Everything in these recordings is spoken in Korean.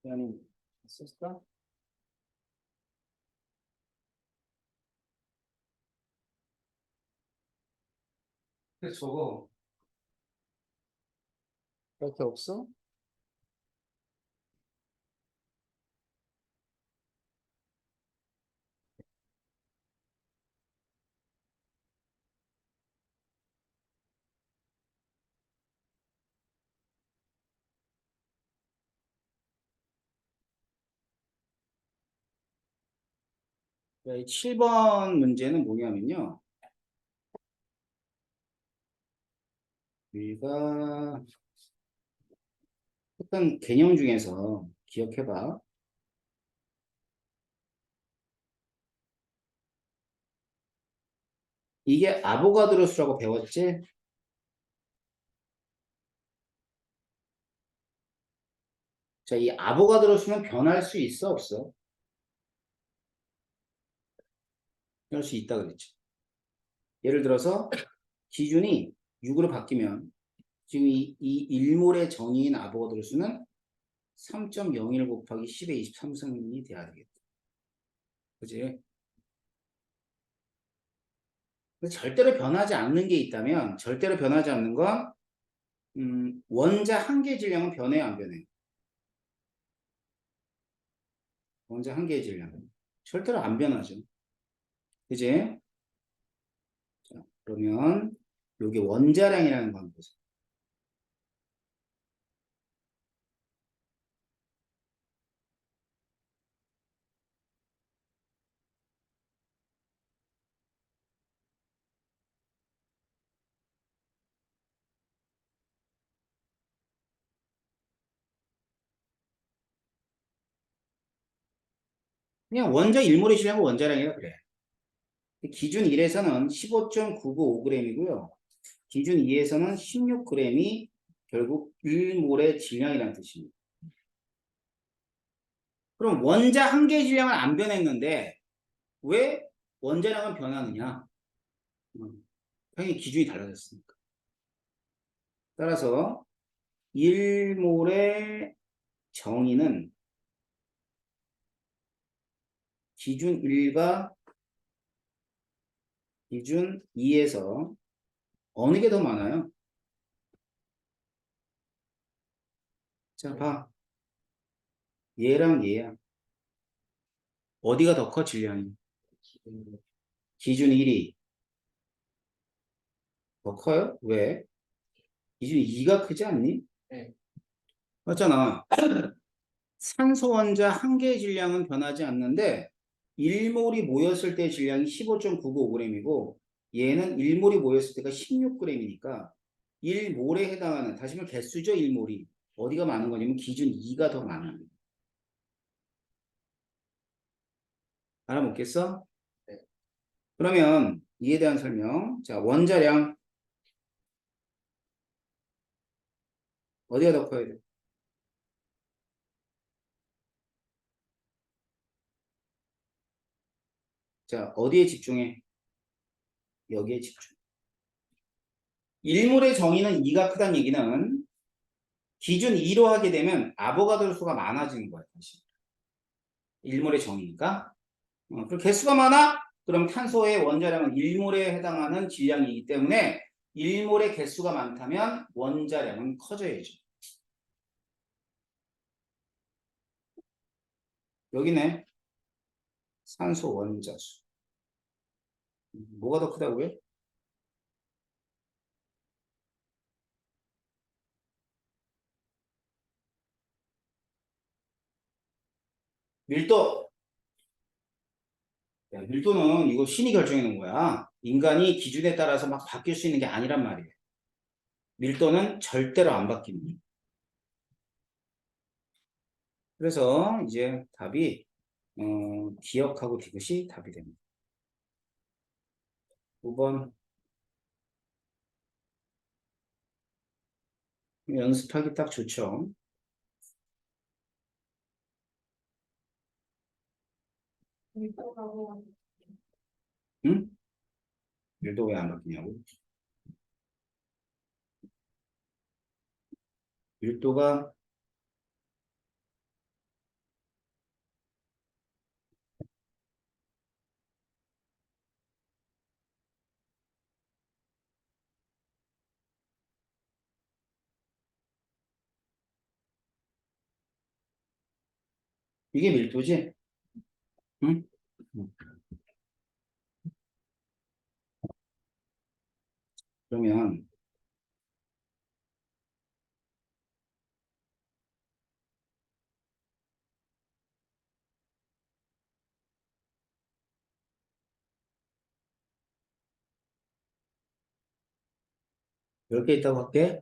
아니, 썼을까? 그래, 저거. 그렇게 없어? 네, 7번 문제는 뭐냐면요. 우리가 했던 개념 중에서 기억해봐. 이게 아보가드로 수라고 배웠지? 자, 이 아보가드로 수는 변할 수 있어, 없어? 변할 수 있다 그랬지. 예를 들어서 기준이 6으로 바뀌면 지금 이 1몰의 정의인 아보가드로 수는 3.01 곱하기 10의 23승이 돼야 되겠다. 그지? 근데 절대로 변하지 않는 게 있다면 절대로 변하지 않는 건 원자 한 개 질량은 변해요, 안 변해요? 원자 한 개의 질량은 절대로 안 변하죠. 그지? 자, 그러면 여기 원자량이라는 거 한번 보세요. 그냥 원자 1몰의 질량은 원자량이라 그래. 기준 1에서는 15.995g이고요. 기준 2에서는 16g이 결국 1몰의 질량이라는 뜻입니다. 그럼 원자 한 개의 질량은 안 변했는데 왜 원자량은 변하느냐? 당연히 기준이 달라졌으니까. 따라서 1몰의 정의는 기준 1과 기준 2에서 어느 게 더 많아요? 자, 봐. 얘랑 얘야. 어디가 더 커, 질량이? 기준 1이 더 커요? 왜? 기준 2가 크지 않니? 네. 맞잖아. 산소 원자 한 개의 질량은 변하지 않는데 1몰이 모였을 때 질량이 15.995g이고 얘는 1몰이 모였을 때가 16g이니까 1몰에 해당하는 다시 말해 개수죠. 1몰이 어디가 많은 거냐면 기준 2가 더 많은 거예요. 알아먹겠어? 네. 그러면 이에 대한 설명. 자, 원자량 어디가 더 커야 돼? 자, 어디에 집중해? 여기에 집중. 1몰의 정의는 2가 크다는 얘기는 기준 2로 하게 되면 아보가드로 수가 많아지는 거야. 다시. 1몰의 정의니까. 그럼 개수가 많아? 그럼 탄소의 원자량은 1몰에 해당하는 질량이기 때문에 1몰의 개수가 많다면 원자량은 커져야죠. 여기네. 산소 원자수. 뭐가 더 크다고요? 밀도. 야, 밀도는 이거 신이 결정해 놓은 거야. 인간이 기준에 따라서 막 바뀔 수 있는 게 아니란 말이에요. 밀도는 절대로 안 바뀝니다. 그래서 이제 답이 기억하고 디귿이 답이 됩니다. 5번 연습하기 딱 좋죠. 응? 밀도 왜 안 바뀌냐고? 밀도가 이게 밀도지? 응? 그러면 몇 개 있다고 할게.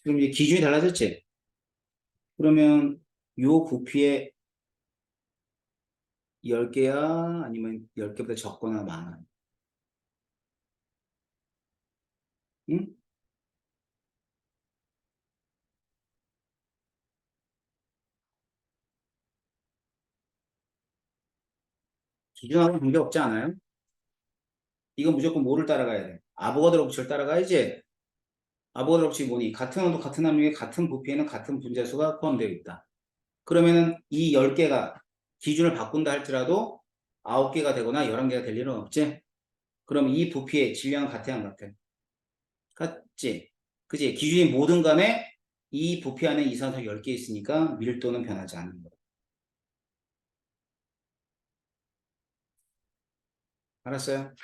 그럼 이제 기준이 달라졌지? 그러면 요 부피에 10개야? 아니면 10개보다 적거나 많아? 응? 기준하고 관계없지 않아요? 이건 무조건 뭐를 따라가야 돼? 아보가드로 법칙을 따라가야지. 아보가드로 법칙이 뭐니? 같은 온도, 같은 압력에 같은 부피에는 같은 분자수가 포함되어 있다. 그러면은 이 10개가 기준을 바꾼다 할지라도 9개가 되거나 11개가 될 일은 없지? 그럼 이 부피의 질량은 같아, 안 같아? 같지? 그지? 기준이 뭐든 간에 이 부피 안에 이산화탄소 10개 있으니까 밀도는 변하지 않는 거야. 알았어요?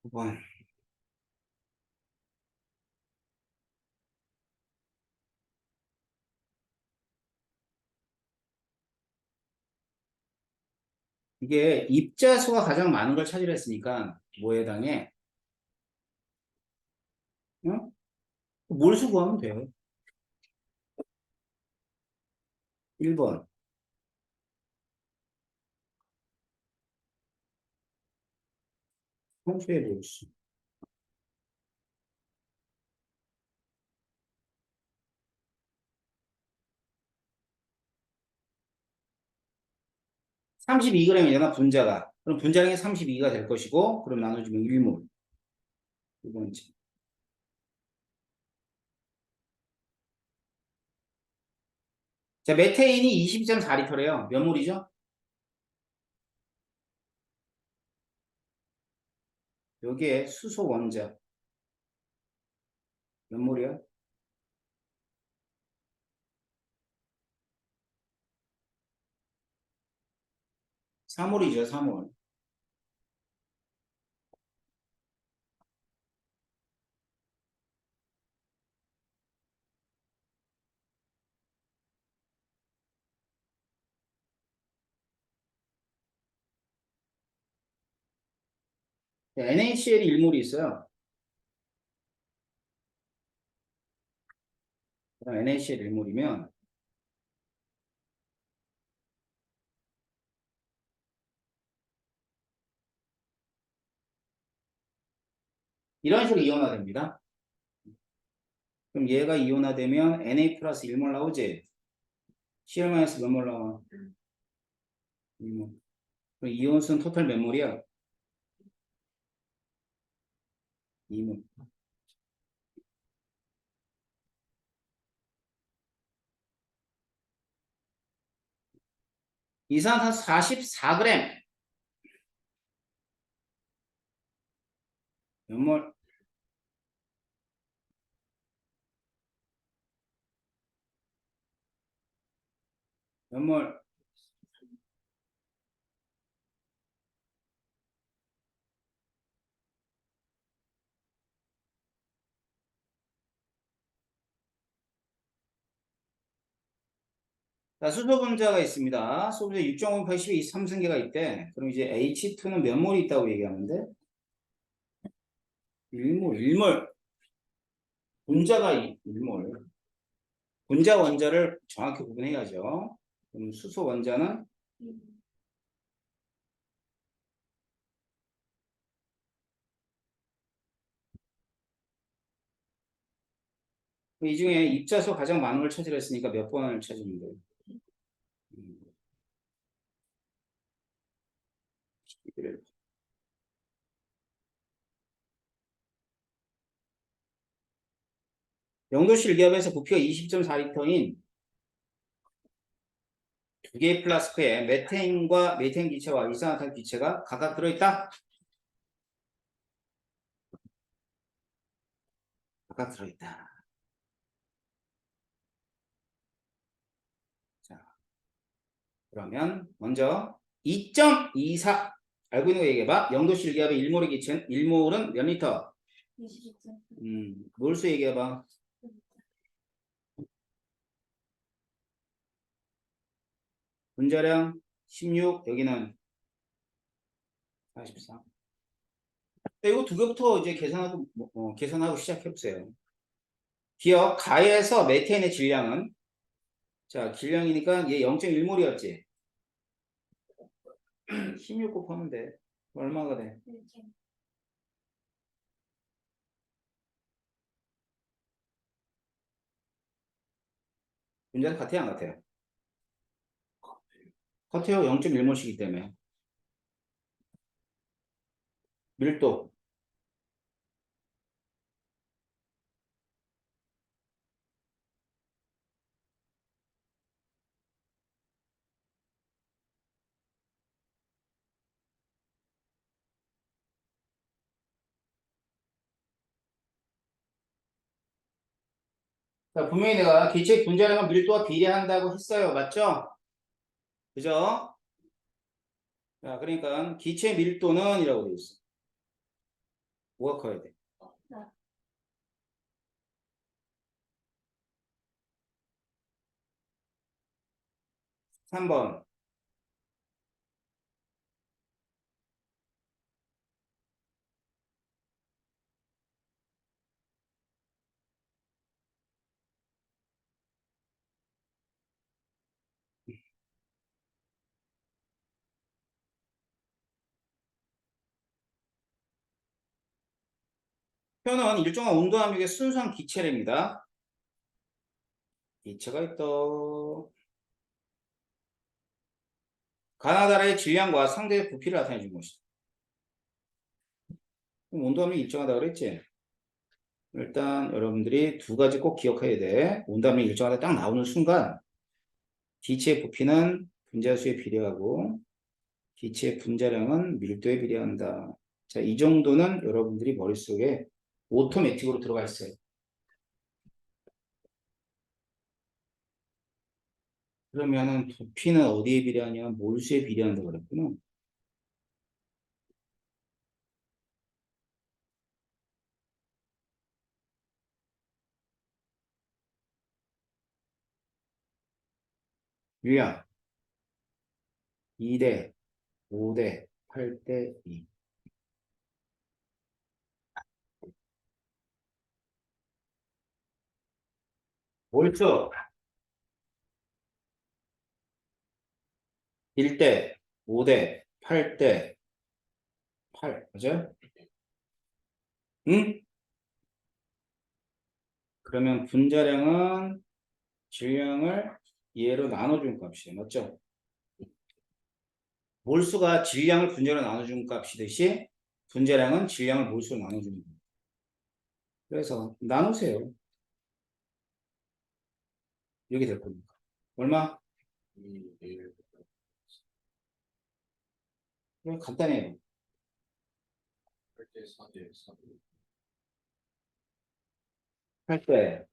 9번. 이게 입자수가 가장 많은 걸 차지했으니까 뭐에 해당해? 응? 몰수 구하면 돼요. 1번. 평소의 몰수. 32g이잖아, 분자가. 그럼 분자량이 32가 될 것이고, 그럼 나눠주면 1몰. 두 번째. 자, 메테인이 22.4리터래요. 몇 몰이죠? 여기에 수소 원자. 몇 몰이야? 4몰이죠, 4몰. NaCl이 1몰이 있어요. 그럼 NaCl 1몰이면 이런 식으로 이온화됩니다. 그럼 얘가 이온화되면 Na 플러스 1몰 나오지? Cl 마이너스 몇 몰 나와? 1몰. 그럼 이온수는 토탈 몇 몰이야? 2몰. 이산화탄소 44g. 몇 몰? 몇 몰? 자, 수소 분자가 있습니다. 수소 분자 6.5, 82, 3승계가 있대. 그럼 이제 H2는 몇 몰이 있다고 얘기하는데? 1몰, 1몰. 분자가 1몰. 분자 원자를 정확히 구분해야죠. 그럼 수소 원자는 이 중에 입자수 가장 많은 걸 차지했으니까 몇 번을 찾으면 돼요? 음, 영도실 기압에서 부피가 20.4리터인 두 개의 플라스크에 메테인과 메테인 기체와 이산화탄 기체가 각각 들어있다? 각각 들어있다. 자, 그러면 먼저 2.24 알고 있는 거 얘기해봐. 영도실 기압의 1몰의 기체는 1몰은 몇 리터? 22. 몰수 얘기해봐. 분자량 16, 여기는 44. 이거 두 개부터 이제 계산하고 시작해보세요. 기억, 가에서 메테인의 질량은, 자, 질량이니까 얘 0.1몰이었지? 16 곱하면 돼. 얼마가 돼? 분자는 같아요, 안 같아요? 같아요. 0.1몰씩이기 때문에. 밀도. 자, 분명히 내가 기체 분자량은 밀도와 비례한다고 했어요. 맞죠? 그죠? 자, 그러니까 기체 밀도는 이라고 되어 있어. 뭐가 커야 돼? 3번. 표는 일정한 온도 함유의 순수한 기체랍니다. 기체가 있다. 가나다라의 질량과 상대의 부피를 나타내 준 것이다. 그럼 온도 함유 일정하다 그랬지? 일단 여러분들이 두 가지 꼭 기억해야 돼. 온도 함유 일정하다 딱 나오는 순간 기체의 부피는 분자수에 비례하고 기체의 분자량은 밀도에 비례한다. 자, 이 정도는 여러분들이 머릿속에 오토매틱으로 들어가 있어요. 그러면은 부피는 어디에 비례하냐? 몰수에 비례한다고 그랬구나. 유야 2대 5대 8대 2. 몰수 1대 5대 8대 8. 맞아요? 응? 그러면 분자량은 질량을 얘로 나눠준 값이에요. 맞죠? 몰수가 질량을 분자로 나눠준 값이듯이 분자량은 질량을 몰수로 나눠주는 거예요. 그래서 나누세요. 이렇게 될 겁니다. 얼마? 그냥 간단해요. 8대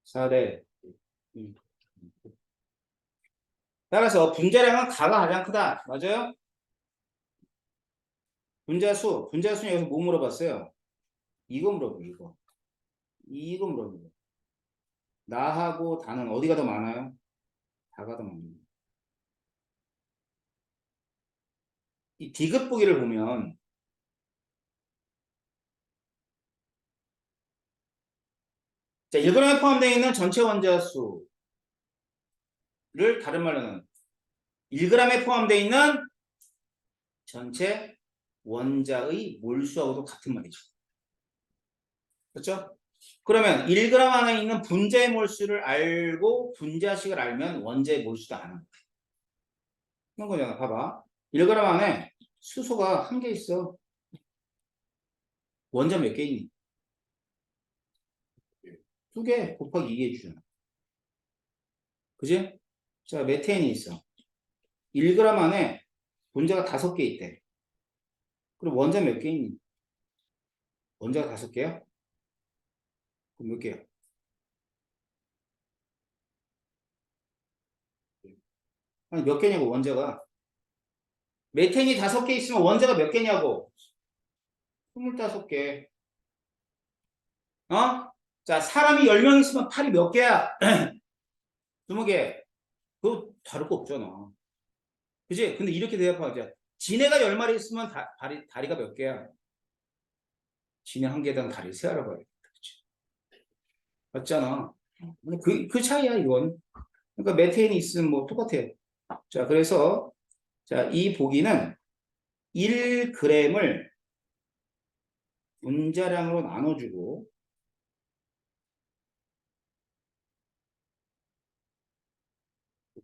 4대. 따라서 분자량은 가가 가장 크다. 맞아요? 분자수는 여기서 뭐 물어봤어요? 이거 물어보고 이거 물어보고. 나하고 다는 어디가 더 많아요? 다가 더 많아요. 이 디귿 보기를 보면 자, 1g에 포함되어 있는 전체 원자수를 다른 말로는 1g에 포함되어 있는 전체 원자의 몰수하고도 같은 말이죠. 그렇죠? 그러면 1g 안에 있는 분자의 몰수를 알고 분자식을 알면 원자의 몰수도 아는 거예요. 그런 거잖아. 봐봐. 1g 안에 수소가 한 개 있어. 원자 몇 개 있니? 두 개 곱하기 2개 주잖아. 그지? 자, 메테인이 있어. 1g 안에 분자가 5개 있대. 그럼 원자 몇 개 있니? 원자가 5개야? 그럼 몇 개야? 아니, 몇 개냐고, 원자가. 메탄이 5개 있으면 원자가 몇 개냐고. 25개. 어? 자, 사람이 10명 있으면 팔이 몇 개야? 20개. 그거 다를 거 없잖아. 그지? 근데 이렇게 대답하자. 지네가 10마리 있으면 다리가 몇 개야? 지네 한 개당 다리 세알아봐야겠다. 그치? 맞잖아. 그 차이야, 이건. 그러니까 메테인이 있으면 뭐 똑같아. 자, 그래서, 자, 이 보기는 1g을 분자량으로 나눠주고,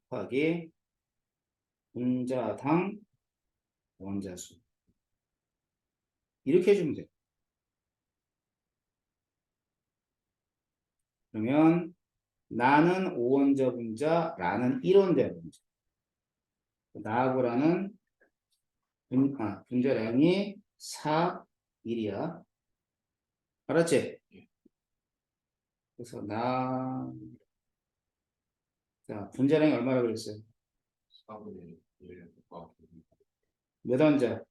곱하기 분자당 원자수. 이렇게 해주면 돼. 그러면 나는 5원자 분자, 라는 1원자 분자. 나하고라는 분자량이 4, 1이야. 알았지? 그래서 자, 분자량이 얼마라고 그랬어요? 4분의 1. 몇 원자?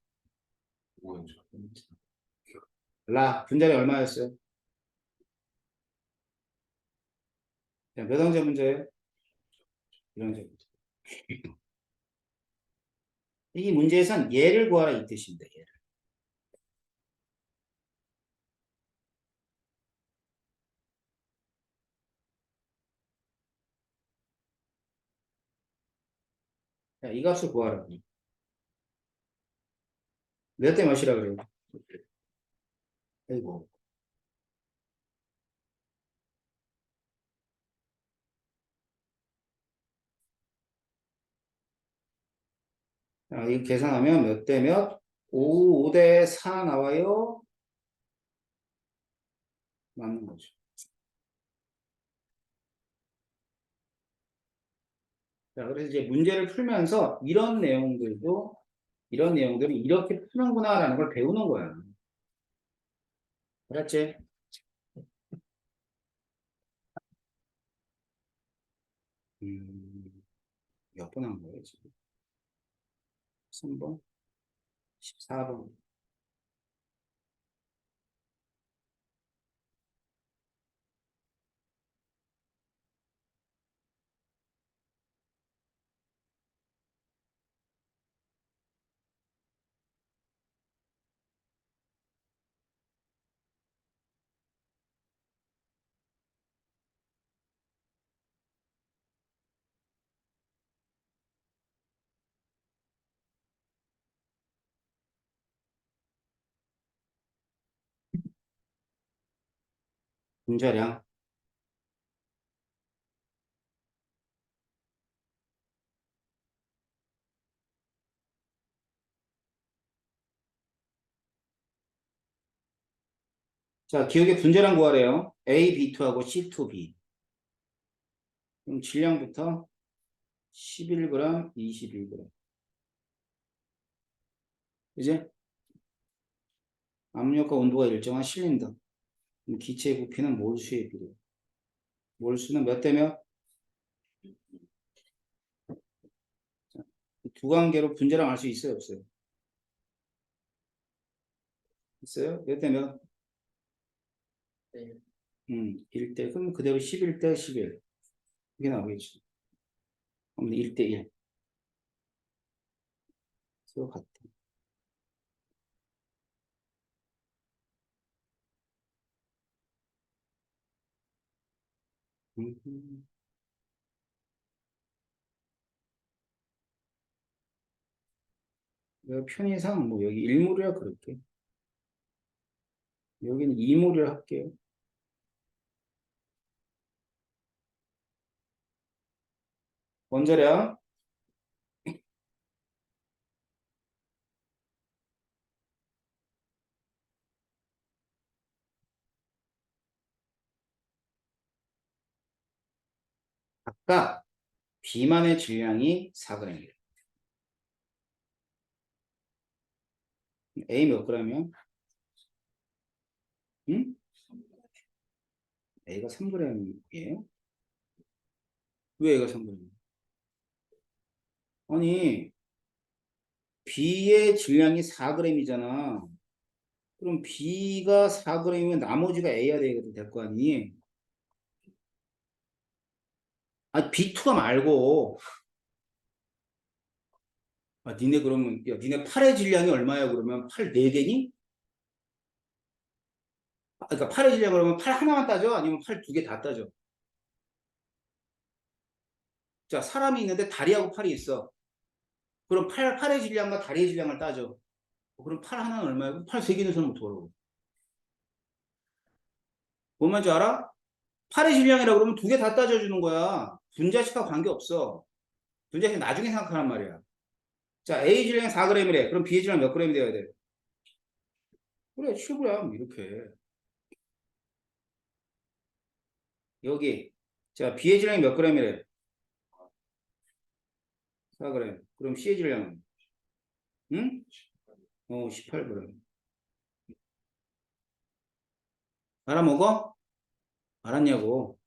5원자. 분자량이 얼마였어요? 자, 몇 원자 분자예요? 1원자 분자. 이 문제에선 얘를 구하라 이 뜻입니다. 얘를. 자, 이 값을 구하라. 몇 대 몇이라 그래요? 아이고. 자, 이거 계산하면 몇 대 몇? 5, 대 4 나와요? 맞는 거죠. 자, 그래서 이제 문제를 풀면서 이런 내용들을 이렇게 푸는구나라는 걸 배우는 거야. 알았지? 몇 번 한 거예요, 지금? 3번? 14번. 분자량. 자, 기억의 분자량 구하래요. A, B2하고 C2B. 그럼 질량부터 11g, 21g. 이제 압력과 온도가 일정한 실린더. 그럼 기체의 부피는 몰수에 비례. 몰수는 몇 대 몇? 두 관계로 분자량 알 수 있어요, 없어요? 있어요? 몇 대 몇? 1대. 그럼 그대로 11대 11. 이게 나오겠죠. 그럼 1대 1. 서로 같다. 음. 내가 편의상 뭐 여기 1몰이라 그럴게. 여기는 2몰이라 할게요. 원자량 각각 비만의 질량이 4g이에요. A 몇 g이야? 응? A가 3g이에요? 왜 A가 3g? 아니, B의 질량이 4g이잖아. 그럼 B가 4g이면 나머지가 A야 되거든, 될 거 아니? 아니, B2가 말고. 아, 니네 그러면, 야, 니네 8의 질량이 얼마야? 그러면 8 4개니? 그러니까 8의 질량 그러면 8 하나만 따져? 아니면 8 2개 다 따져? 자, 사람이 있는데 다리하고 팔이 있어. 그럼 8의 질량과 다리의 질량을 따져. 그럼 8 하나는 얼마야? 8 3개는 서는 어떡하고 뭔 말인지 알아? 8의 질량이라 그러면 2개 다 따져주는 거야. 분자식과 관계없어. 분자식 나중에 생각하란 말이야. 자, A 질량이 4g이래. 그럼 B의 질량 몇 g이 되어야 돼? 그래, 7g. 이렇게. 여기. 자, B의 질량이 몇 g이래? 4g. 그럼 C의 질량은? 응? 18g. 알아먹어? 알았냐고.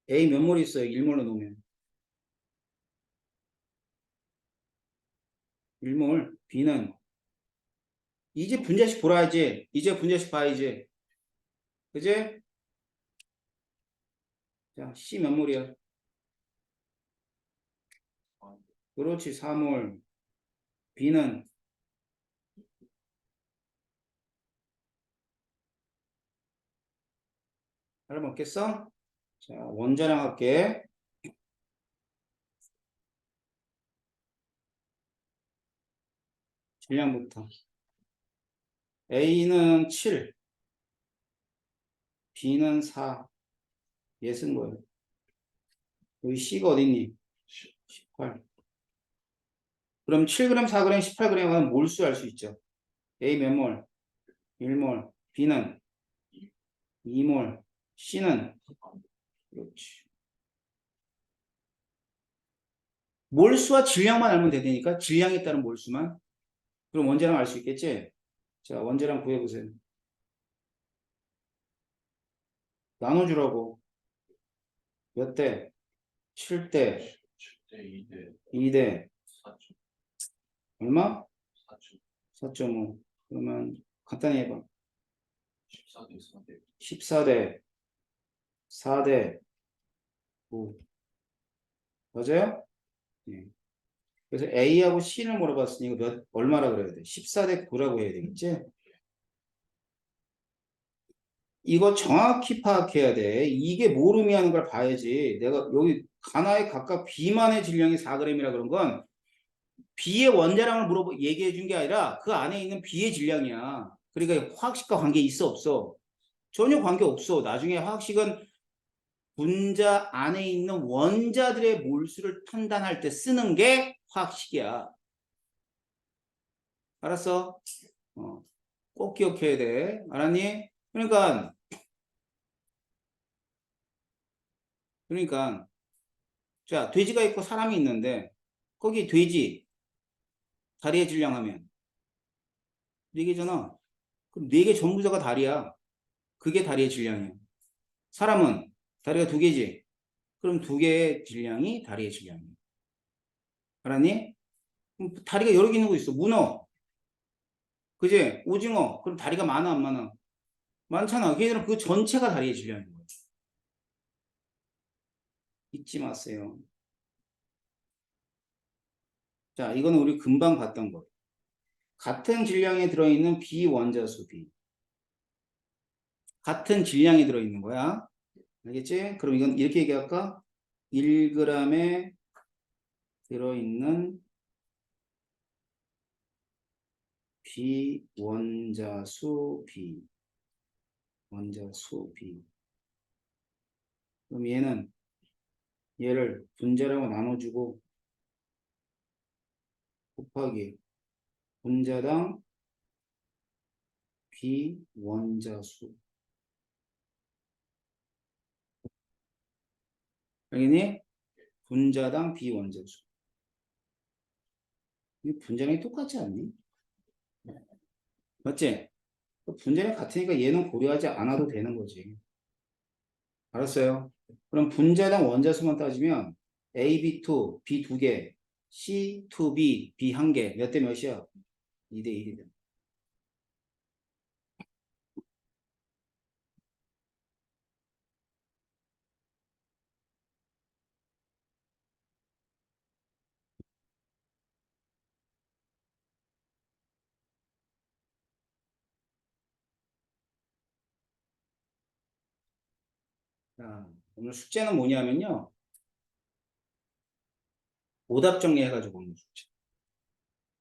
A 몇 몰 있어요? 1몰로 놓으면. 1몰. B는 이제 분자식 보라야지. 이제 분자식 봐야지. 그지? 자, C 몇 몰이야? 그렇지, 4몰. B는 알아먹겠어? 자, 원자량 할게. 질량부터. A는 7, B는 4. 얘 쓴 거예요. 여기 C가 어딨니? 18. 그럼 7g, 4g, 18g은 몰수 알 수 있죠. A 몇 몰? 1몰. B는 2몰. C는 그렇지. 몰수와 질량만 알면 되니까 질량에 따른 몰수만. 그럼 원자량 알 수 있겠지? 자, 원자량 구해보세요. 나눠주라고. 몇 대? 7대. 2대. 얼마? 4.5. 그러면 간단히 해봐. 14대. 4대. 9. 맞아요? 예. 그래서 A하고 C를 물어봤으니까 얼마라 그래야 돼? 14대 9라고 해야 되겠지? 이거 정확히 파악해야 돼. 이게 뭘 의미하는 걸 봐야지. 내가 여기 가나에 각각 B만의 질량이 4g이라 그런 건 B의 원자량을 얘기해 준 게 아니라 그 안에 있는 B의 질량이야. 그러니까 화학식과 관계 있어 없어? 전혀 관계 없어. 나중에 화학식은 분자 안에 있는 원자들의 몰수를 판단할 때 쓰는 게 화학식이야. 알았어? 꼭 기억해야 돼. 알았니? 그러니까 자, 돼지가 있고 사람이 있는데 거기 돼지 다리의 질량하면 4개잖아. 그럼 4개 전부자가 다리야. 그게 다리의 질량이야. 사람은 다리가 2개지. 그럼 2개의 질량이 다리의 질량이야. 알았니? 그럼 다리가 여러 개 있는 거 있어. 문어. 그지? 오징어. 그럼 다리가 많아 안 많아? 많잖아. 걔들은 그 전체가 다리의 질량인 거야. 잊지 마세요. 자, 이거는 우리 금방 봤던 거. 같은 질량에 들어있는 비원자수 B. 같은 질량이 들어있는 거야. 알겠지? 그럼 이건 이렇게 얘기할까? 1g에 들어있는 비원자수 B. 원자수 B. 그럼 얘를 분자량으로 나눠주고 곱하기 분자당 비원자수. 알겠니? 분자당 비원자수. 이 분자량이 똑같지 않니? 맞지? 분자는 같으니까 얘는 고려하지 않아도 되는 거지. 알았어요? 그럼 분자당 원자 수만 따지면 A, B2, B 두 개, C, 2B, B 한 개. 몇 대 몇이야? 2대 1이다. 자, 오늘 숙제는 뭐냐면요. 오답 정리해가지고 오늘 숙제.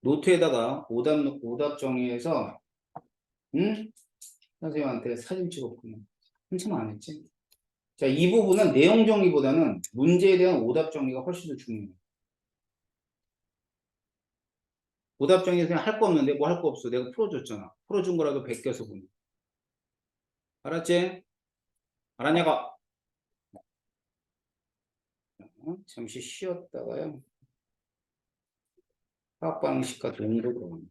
노트에다가 오답 정리해서, 응? 선생님한테 사진 찍었구나. 한참 안 했지? 자, 이 부분은 내용 정리보다는 문제에 대한 오답 정리가 훨씬 더 중요해요. 오답 정리 그냥 할 거 없는데 뭐 할 거 없어. 내가 풀어줬잖아. 풀어준 거라도 베껴서 보내. 알았지? 알았냐고? 잠시 쉬었다가요. 화학 방식과 동도로.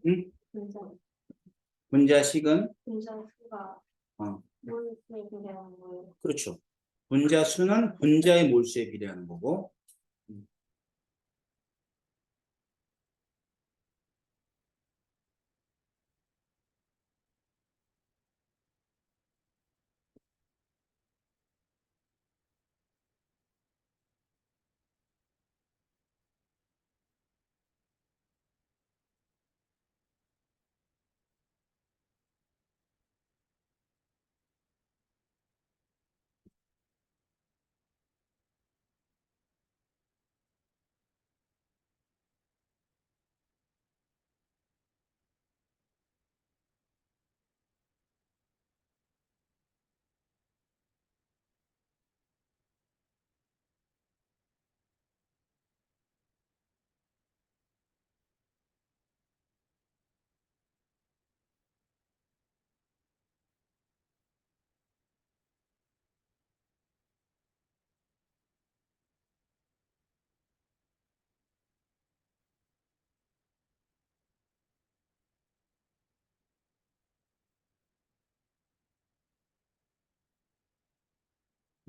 응? 분자식은 분자수가 어, 몰수에 비례하는 거예요. 그렇죠. 분자수는 분자의 몰수에 비례하는 거고. 음.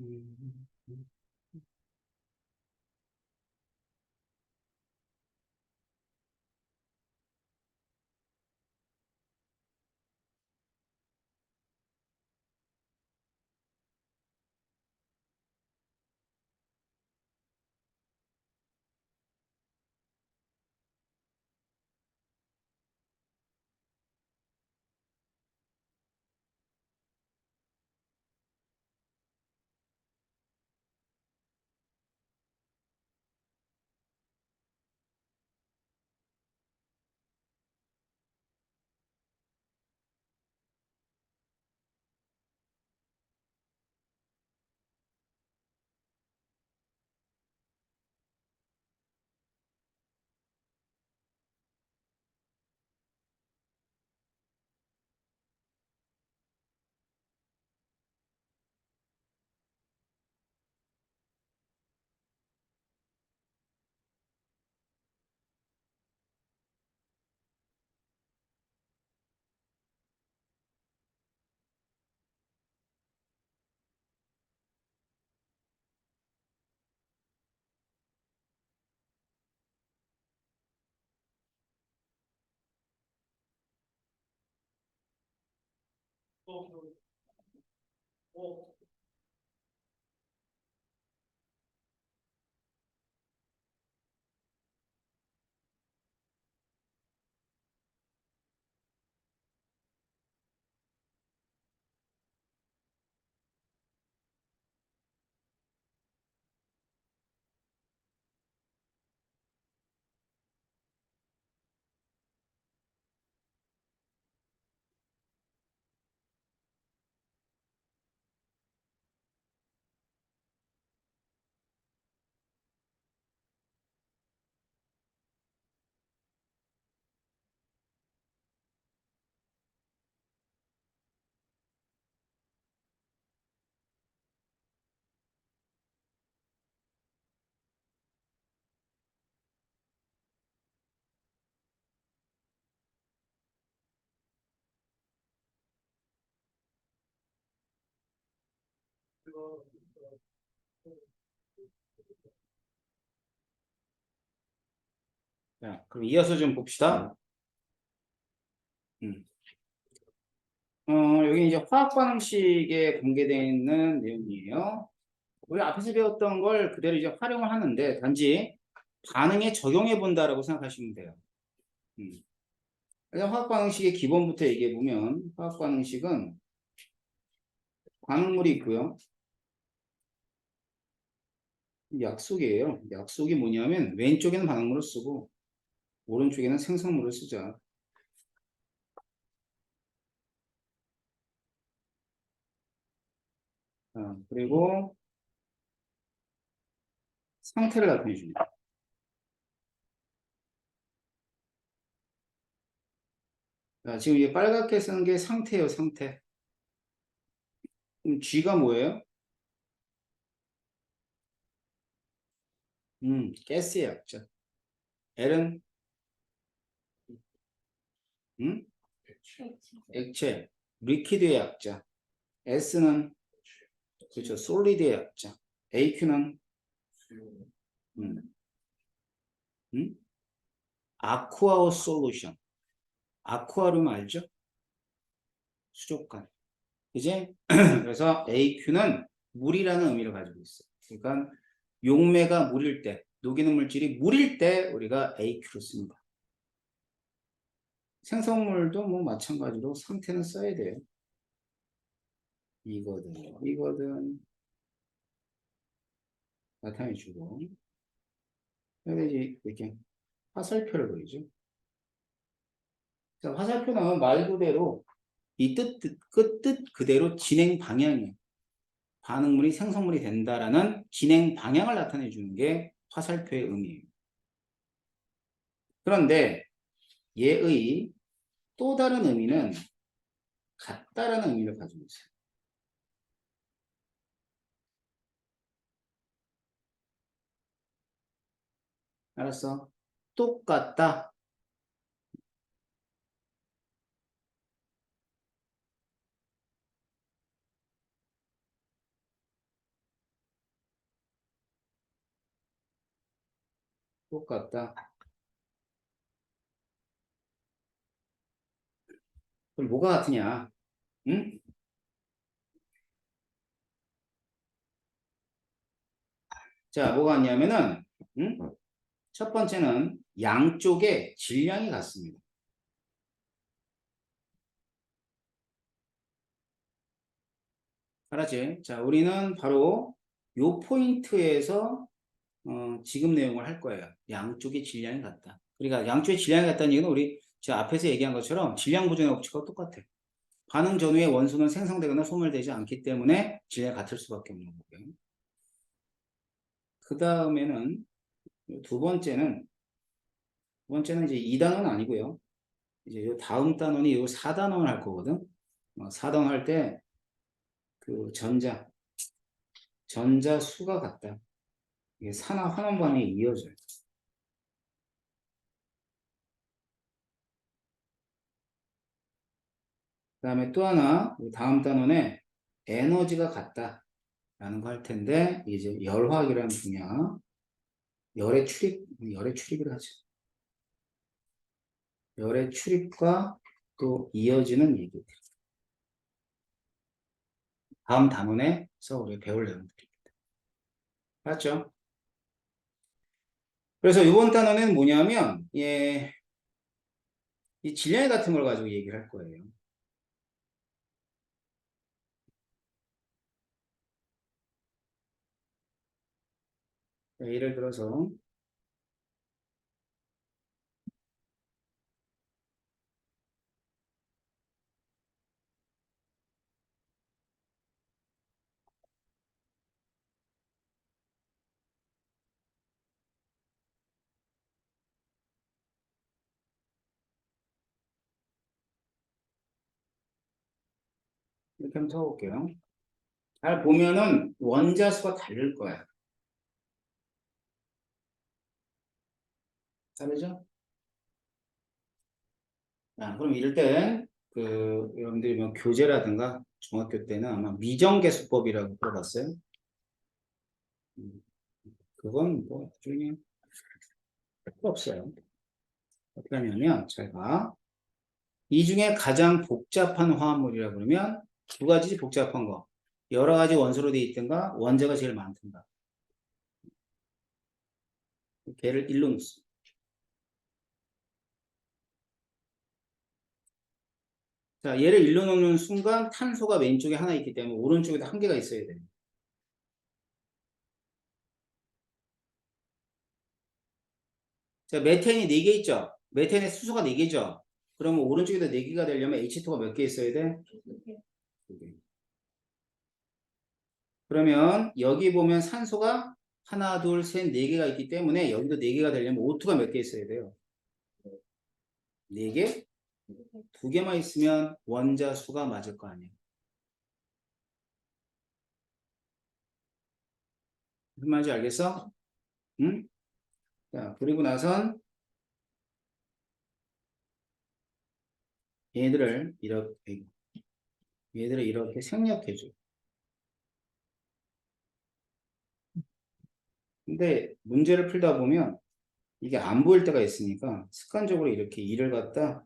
음. 자, 그럼 이어서 좀 봅시다. 음. 여기 이제 화학 반응식에 공개되어 있는 내용이에요. 우리 앞에서 배웠던 걸 그대로 이제 활용을 하는데 단지 반응에 적용해 본다라고 생각하시면 돼요. 그래서 화학 반응식의 기본부터 얘기해 보면 화학 반응식은 반응물이 있고요. 약속이에요. 약속이 뭐냐면 왼쪽에는 반응물을 쓰고 오른쪽에는 생성물을 쓰자. 그리고 상태를 나타내 줍니다. 지금 이게 빨갛게 쓰는 게 상태예요, 상태. 그럼 G가 뭐예요? 가스의 약자. L은 액체. 리퀴드의 약자. S는 그렇죠. 솔리드의 약자. AQ는 아쿠아오 솔루션. 아쿠아룸 알죠? 수족관. 그지? 그래서 AQ는 물이라는 의미를 가지고 있어요. 그러니까 용매가 물일 때, 녹이는 물질이 물일 때 우리가 AQ를 씁니다. 생성물도 뭐 마찬가지로 상태는 써야 돼요. 이거든 나타내주고 이제 이렇게 화살표를 그리죠. 자, 화살표는 말 그대로 이 끝 그대로 진행 방향이에요. 반응물이 생성물이 된다라는 진행 방향을 나타내 주는 게 화살표의 의미예요. 그런데 얘의 또 다른 의미는 같다라는 의미를 가지고 있어요. 알았어? 똑같다. 똑같다. 그럼 뭐가 같으냐? 응? 자, 뭐가 같냐면은 응? 첫 번째는 양쪽의 질량이 같습니다. 알았지? 자, 우리는 바로 요 포인트에서 지금 내용을 할 거예요. 양쪽의 질량이 같다. 그러니까 양쪽의 질량이 같다는 얘기는 우리 저 앞에서 얘기한 것처럼 질량 보존의 법칙과 똑같아. 반응 전후에 원소는 생성되거나 소멸되지 않기 때문에 질량이 같을 수밖에 없는 거고요. 그 다음에는 두 번째는 이제 2단원 아니고요. 이제 요 다음 단원이 요 4단원 할 거거든. 4단원 할 때 그 전자 수가 같다. 이게 산화 환원 반응이 이어져요. 그 다음에 또 하나 다음 단원에 에너지가 같다라는 거 할 텐데 이제 열화학이라는 분야 열의 출입을 하죠. 열의 출입과 또 이어지는 얘기들. 다음 단원에서 우리 배울 내용들입니다. 맞죠? 그래서 이번 단원에는 뭐냐면 예, 이 질량 같은 걸 가지고 얘기를 할 거예요. 예를 들어서 이렇게 한번 써볼게요. 잘 보면은 원자 수가 다를 거야. 다르죠? 그럼 이럴 때, 여러분들이 뭐 교재라든가 중학교 때는 아마 미정계수법이라고 들어봤어요? 그건 뭐, 나중에 필요 없어요. 어떻게 하냐면, 잘 봐. 이 중에 가장 복잡한 화합물이라 그러면 두 가지 복잡한 거. 여러 가지 원소로 되어 있든가, 원자가 제일 많든가. 걔를 일로 놓습니다. 자, 얘를 일로 놓는 순간 탄소가 왼쪽에 하나 있기 때문에 오른쪽에도 한 개가 있어야 돼요. 자, 메탄이 4개 있죠? 메탄에 수소가 4개죠? 그러면 오른쪽에도 4개가 되려면 H2가 몇 개 있어야 돼? 2개. 그러면 여기 보면 산소가 하나, 둘, 셋, 4개가 있기 때문에 여기도 4개가 되려면 O2가 몇 개 있어야 돼요? 4개? 2개만 있으면 원자 수가 맞을 거 아니에요. 무슨 말인지 알겠어? 응? 자, 그리고 나선 얘들을 이렇게 생략해줘. 근데 문제를 풀다 보면 이게 안 보일 때가 있으니까 습관적으로 이렇게 2를 갖다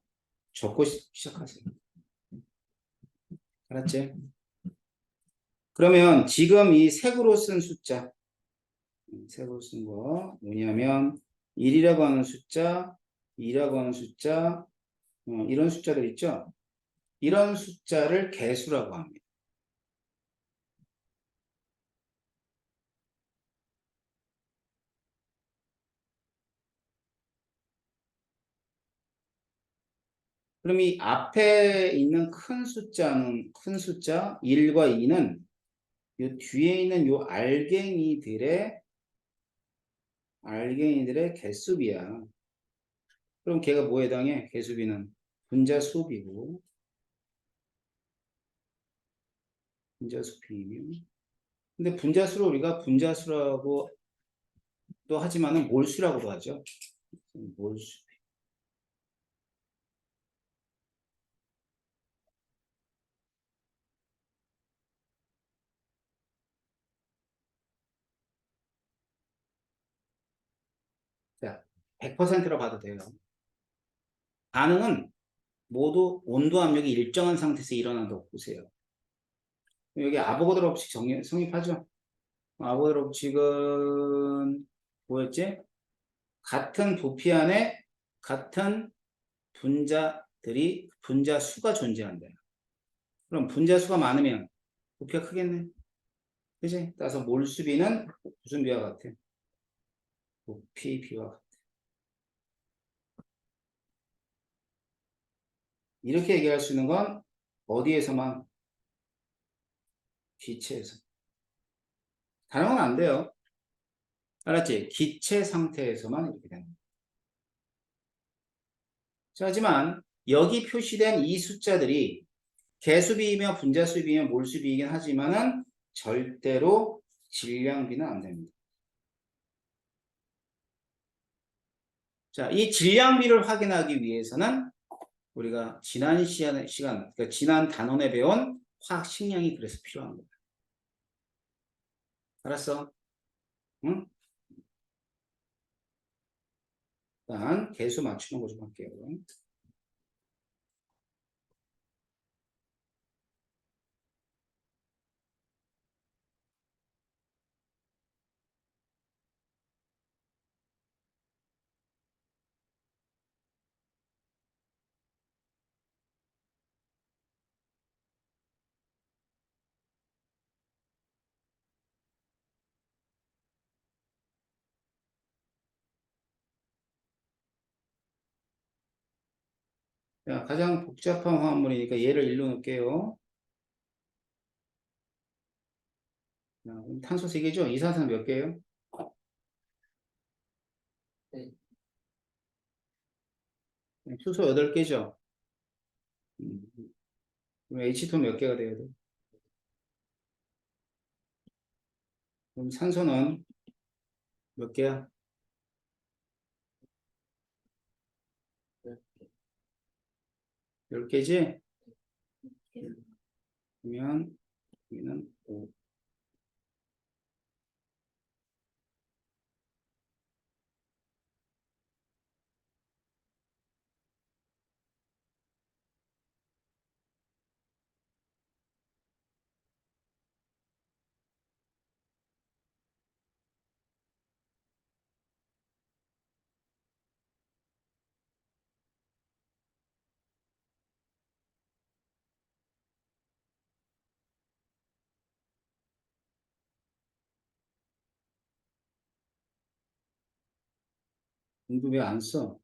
적고 시작하세요. 알았지? 그러면 지금 이 색으로 쓴 숫자, 색으로 쓴 거 뭐냐면 1이라고 하는 숫자, 2라고 하는 숫자, 이런 숫자들 있죠? 이런 숫자를 개수라고 합니다. 그럼 이 앞에 있는 큰 숫자 1과 2는 요 뒤에 있는 요 알갱이들의 개수비야. 그럼 걔가 뭐에 해당해? 개수비는 분자수비고 분자수비면 근데 분자수를 우리가 분자수라고 또 하지만은 몰수라고도 하죠. 몰수. 자, 100%로 봐도 돼요. 반응은 모두 온도 압력이 일정한 상태에서 일어난다고 보세요. 여기 아보가드로 법칙 성립하죠. 아보가드로 법칙은 뭐였지? 같은 부피 안에 같은 분자수가 존재한다. 그럼 분자수가 많으면 부피가 크겠네. 그지? 따라서 몰수비는 무슨 비와 같아? 부피 비와 같아. 이렇게 얘기할 수 있는 건 어디에서만? 기체에서. 다른 건 안 돼요. 알았지? 기체 상태에서만 이렇게 되는 거예요. 하지만 여기 표시된 이 숫자들이 개수비이며 분자수비이며 몰수비이긴 하지만은 절대로 질량비는 안 됩니다. 자, 이 질량비를 확인하기 위해서는 우리가 지난 시간, 그러니까 지난 단원에 배운 화학식량이 그래서 필요한 거야. 알았어? 응? 일단 개수 맞추는 거 좀 할게요. 자, 가장 복잡한 화합물이니까 얘를 일로 놓을게요. 자, 탄소 3개죠? 이산화탄소 몇 개예요? 네. 수소 8개죠? 그럼 H2 몇 개가 돼야 돼? 그럼 산소는 몇 개야? 10개지? 그러면 여기는 5. 공도 왜 안 써?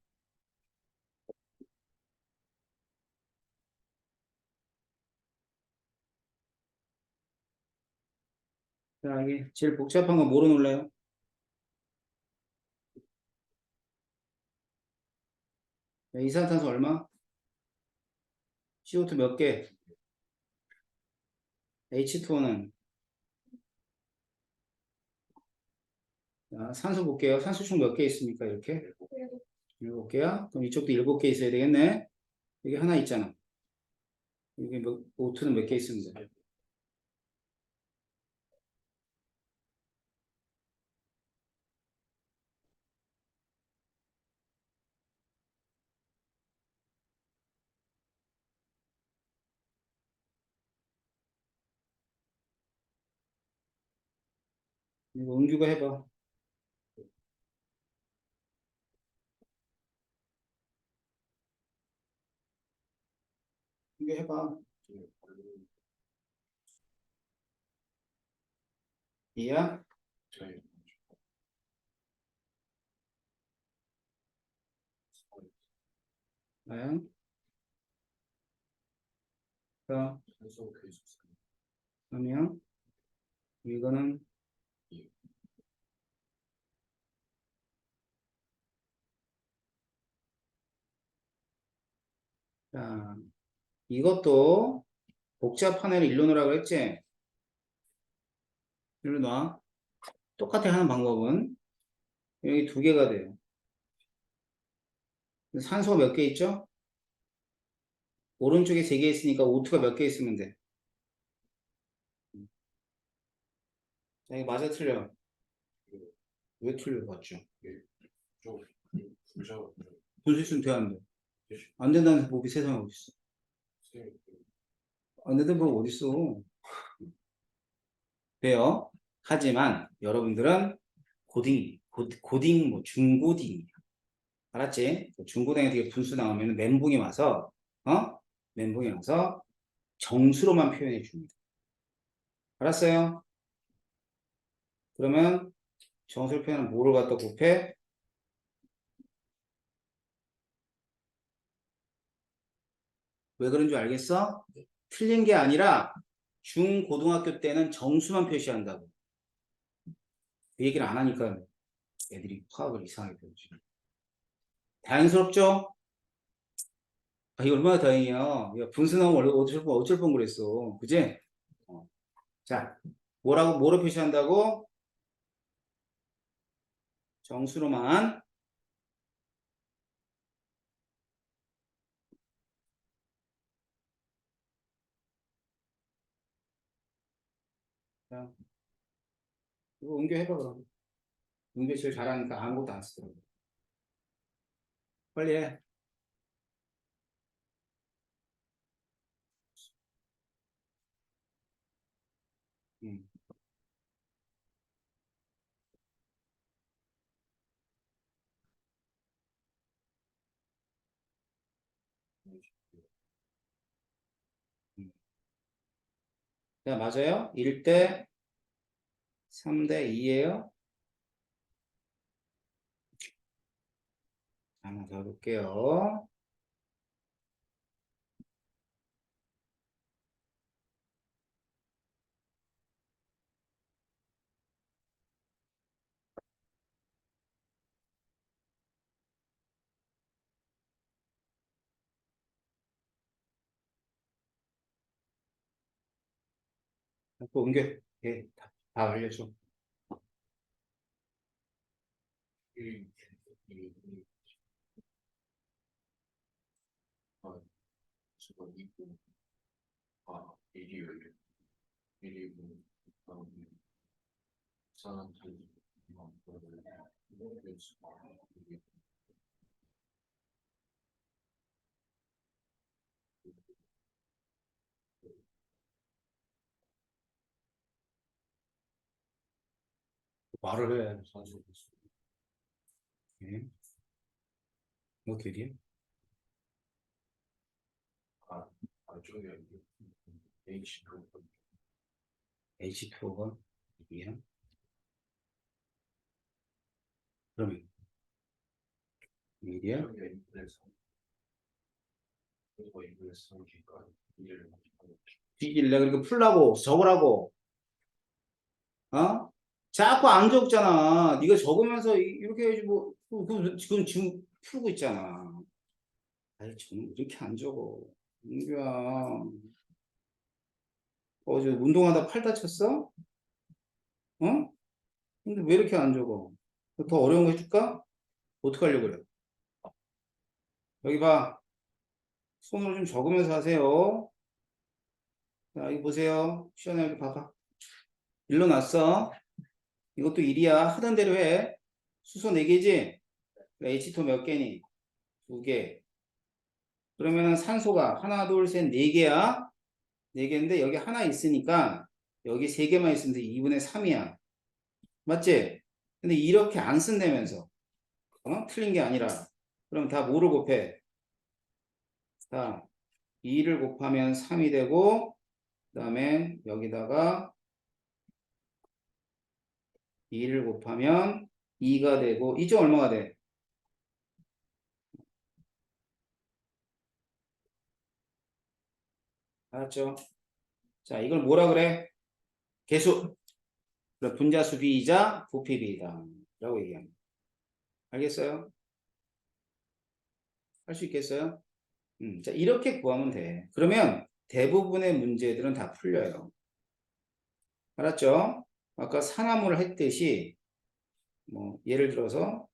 자, 이게 제일 복잡한 거 뭐로 놀래요? 이산화탄소 얼마? CO2 몇 개? H2O는 산소 볼게요. 산소 총 몇 개 있습니까? 이렇게 7개야? 그럼 이쪽도 7개 있어야 되겠네. 여기 하나 있잖아. 이게 오트는 몇 개 있습니다. 이거 은규가 해봐. 은규 해봐. 이야? 나야? 자, 그러면 이거는 자, 이것도 복잡한 애를 일로 놓으라고 했지? 일로 놔. 똑같아 하는 방법은 여기 두 개가 돼요. 산소가 몇 개 있죠? 오른쪽에 세 개 있으니까 O2가 몇 개 있으면 돼. 자, 이거 맞아 틀려? 왜 틀려 봤죠? 분수있으면 돼, 안 돼? 안 된다는 법이 세상에 어딨어? 안 된다는 법 어딨어? 돼요. 하지만 여러분들은 고딩, 뭐 중고딩. 알았지? 중고등에 되게 분수 나오면 멘붕이 와서, 멘붕이 와서 정수로만 표현해 줍니다. 알았어요? 그러면 정수로 표현은 뭐를 갖다 곱해? 왜 그런 줄 알겠어? 틀린 게 아니라 중고등학교 때는 정수만 표시한다고. 그 얘기를 안 하니까 애들이 화학을 이상하게 배우지. 다행스럽죠? 아, 이거 얼마나 다행이야. 야, 분수 나오면 원래 어쩔 뻔 그랬어. 그지? 자, 뭐로 표시한다고? 정수로만. 자, 이거 응교해봐, 그럼. 응교 제일 잘하니까 아무것도 안 쓰더라고. 빨리 해. 음. 음. 자, 맞아요? 1대 3대 2예요. 하나 더 해볼게요. 또 응교. 예, 다 알려줘. 말을 해. 예. 뭐 되게? H2O가 이야? 그러면 이야? 뒤질래? 그러니까 풀라고 적으라고. 어? 자꾸 안 적잖아. 네가 적으면서 이렇게 해야지 뭐. 지금 풀고 있잖아. 아니, 저는 이렇게 안 적어. 민규야. 어제 운동하다 팔 다쳤어? 어? 근데 왜 이렇게 안 적어? 더 어려운 거 해줄까? 어떻게 하려고 그래? 여기 봐. 손으로 좀 적으면서 하세요. 자, 이거 보세요. 시원해, 여기 봐봐. 일로 났어. 이것도 1이야. 하던 대로 해. 수소 4개지? H2 몇 개니? 2개. 그러면은 산소가 하나, 둘, 셋, 4개야. 4개인데 여기 하나 있으니까 여기 3개만 있으면 2분의 3이야. 맞지? 근데 이렇게 안 쓴다면서. 틀린 게 아니라. 그럼 다 뭐를 곱해? 자, 2를 곱하면 3이 되고, 그 다음에 여기다가 2를 곱하면 2가 되고, 이쪽 얼마가 돼? 알았죠? 자, 이걸 뭐라 그래? 개수. 그래, 분자수 B이자 부피 B이다. 라고 얘기합니다. 알겠어요? 할 수 있겠어요? 자, 이렇게 구하면 돼. 그러면 대부분의 문제들은 다 풀려요. 알았죠? 아까 산화물을 했듯이, 뭐, 예를 들어서,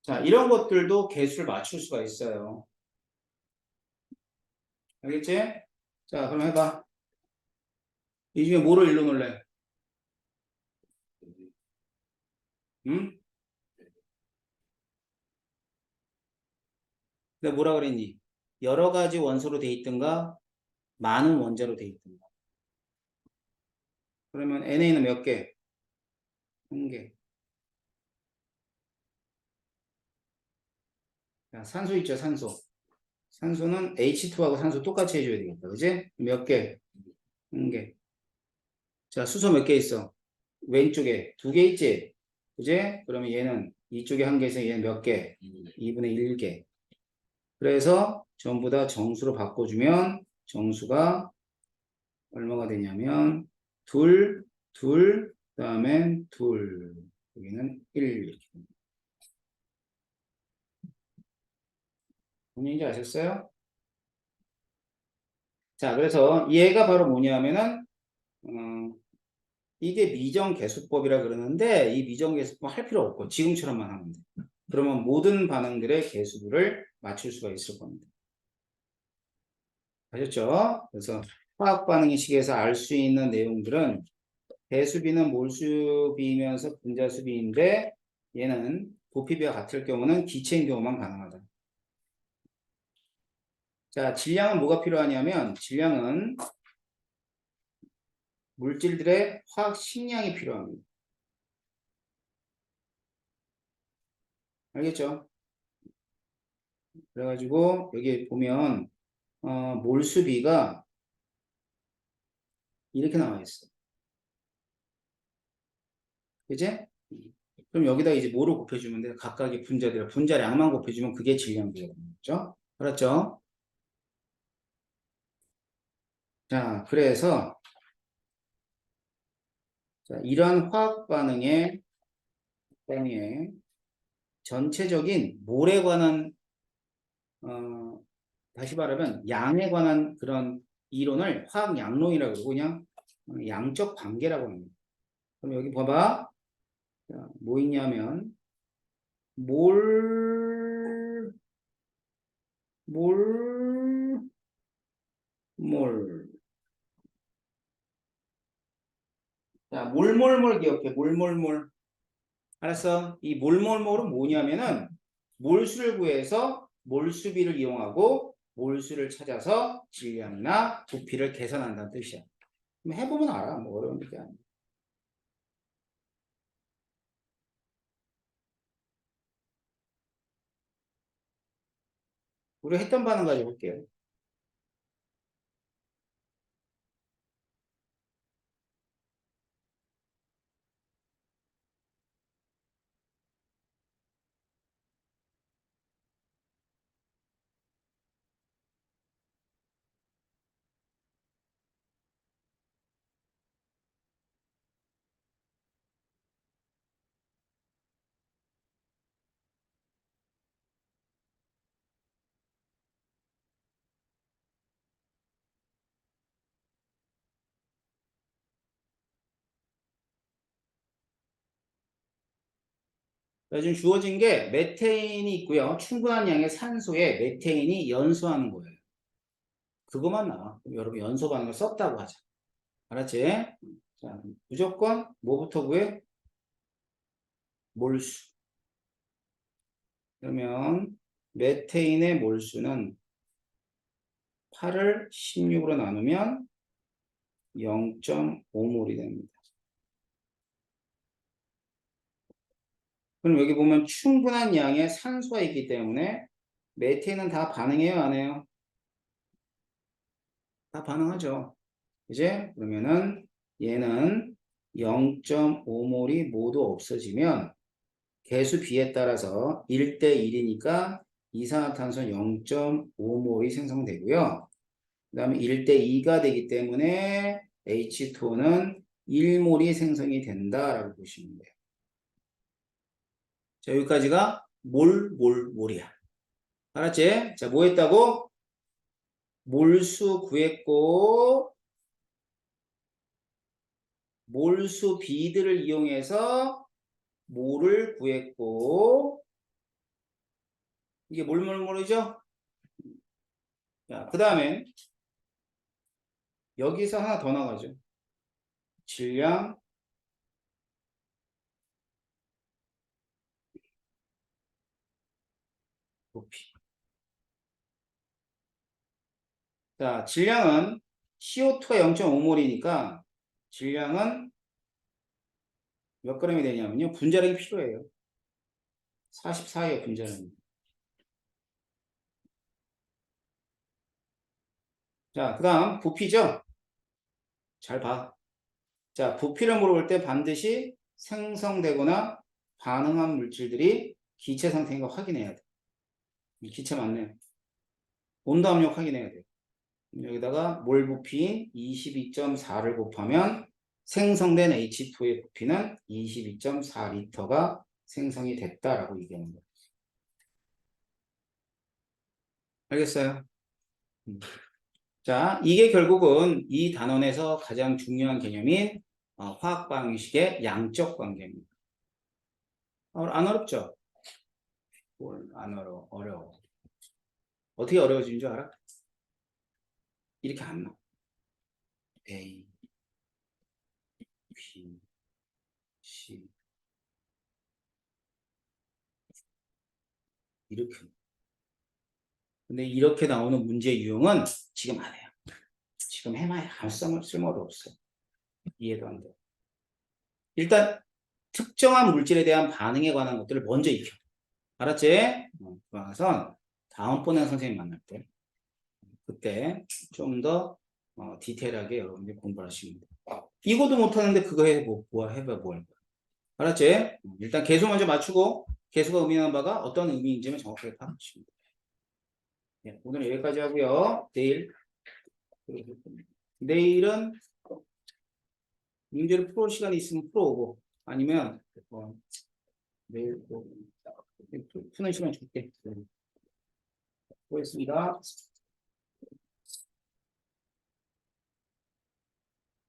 자, 이런 것들도 개수를 맞출 수가 있어요. 알겠지? 자, 그럼 해봐. 이 중에 뭐를 일로 놓을래? 응? 내가 뭐라 그랬니? 여러 가지 원소로 돼 있든가, 많은 원자로 돼 있든가. 그러면 NA는 몇 개? 한 개. 자, 산소 있죠, 산소. 산소는 H2하고 산소 똑같이 해줘야 되겠다. 그지? 몇 개? 한 개. 자, 수소 몇 개 있어? 왼쪽에 2개 있지? 그지? 그러면 얘는 이쪽에 한 개에서 얘는 몇 개? 2분의 1개. 그래서 전부 다 정수로 바꿔주면 정수가 얼마가 되냐면 둘, 둘, 그다음에 둘. 여기는 1 이렇게. 본인이 아셨어요? 자, 그래서 얘가 바로 뭐냐면은 어, 이게 미정계수법이라 그러는데 이 미정계수법 할 필요 없고 지금처럼만 하면 돼. 그러면 모든 반응들의 계수를 맞출 수가 있을 겁니다. 아셨죠? 그래서 화학 반응의 식에서 알 수 있는 내용들은 배수비는 몰수비이면서 분자수비인데 얘는 부피비와 같을 경우는 기체인 경우만 가능하다. 자, 질량은 뭐가 필요하냐면 질량은 물질들의 화학 식량이 필요합니다. 알겠죠? 그래가지고 여기 보면 몰수비가 이렇게 나와 있어. 그지? 그럼 여기다 이제 뭐로 곱해주면 돼? 각각의 분자량만 곱해주면 그게 질량비가 되겠죠? 알았죠? 자, 그래서 자, 이러한 화학 반응의 전체적인 몰에 관한 어, 다시 말하면 양에 관한 그런 이론을 화학 양론이라고 그러고 그냥 양적 관계라고 합니다. 그럼 여기 봐봐. 자, 뭐 있냐면 몰, 몰, 몰. 자, 몰몰몰 기억해. 몰몰몰. 알았어? 이 몰몰몰은 뭐냐면은 몰수를 구해서 몰수비를 이용하고 몰수를 찾아서 질량이나 부피를 계산한다는 뜻이야. 그럼 해보면 알아. 뭐 어려운 게 아니야. 우리 했던 반응 가지고 볼게요. 지금 주어진 게 메테인이 있고요. 충분한 양의 산소에 메테인이 연소하는 거예요. 그것만 나와. 그럼 여러분 연소 반응을 썼다고 하자. 알았지? 자, 무조건 뭐부터 구해? 몰수. 그러면 메테인의 몰수는 8을 16으로 나누면 0.5몰이 됩니다. 그럼 여기 보면 충분한 양의 산소가 있기 때문에 메테인은 다 반응해요, 안 해요? 다 반응하죠. 이제 그러면은 얘는 0.5몰이 모두 없어지면 개수 비에 따라서 1대 1이니까 이산화탄소 0.5몰이 생성되고요. 그 다음에 1대 2가 되기 때문에 H2O는 1몰이 생성이 된다라고 보시면 돼요. 자, 여기까지가 몰이야. 알았지? 자, 뭐 했다고? 몰수 구했고, 몰수 비들을 이용해서 몰을 구했고, 이게 몰이죠? 자, 그 다음에 여기서 하나 더 나가죠. 질량, 부피. 자, 질량은 CO2가 0.5몰이니까 질량은 몇 g이 되냐면요. 분자량이 필요해요. 44예요, 분자량이. 자, 그 다음 부피죠? 잘 봐. 자, 부피를 물어볼 때 반드시 생성되거나 반응한 물질들이 기체 상태인 거 확인해야 돼. 기체 맞네. 온도 압력 확인해야 돼. 여기다가 몰 부피인 22.4를 곱하면 생성된 H2의 부피는 22.4리터가 생성이 됐다라고 얘기하는 거예요. 알겠어요? 자, 이게 결국은 이 단원에서 가장 중요한 개념인 화학 방식의 양적 관계입니다. 안 어렵죠? 안 어려워. 어떻게 어려워지는 줄 알아? 이렇게 안 나와. A, B, C 이렇게. 근데 이렇게 나오는 문제 유형은 지금 안 해요. 지금 해봐야 아무 쓸모도 없어. 이해도 안 돼. 일단 특정한 물질에 대한 반응에 관한 것들을 먼저 익혀. 알았지? 그래서 다음번에 선생님 만날 때 그때 좀 더 디테일하게 여러분들이 공부를 하시면 돼요. 이것도 못하는데 그거 해봐 뭐 할 거야. 알았지? 일단 개수 먼저 맞추고 개수가 의미하는 바가 어떤 의미인지만 정확하게 파악하시면 돼요. 네, 오늘 여기까지 하고요. 내일은 문제를 풀어올 시간이 있으면 풀어오고 아니면 내일 푸는 시간 줄게. 수고했습니다.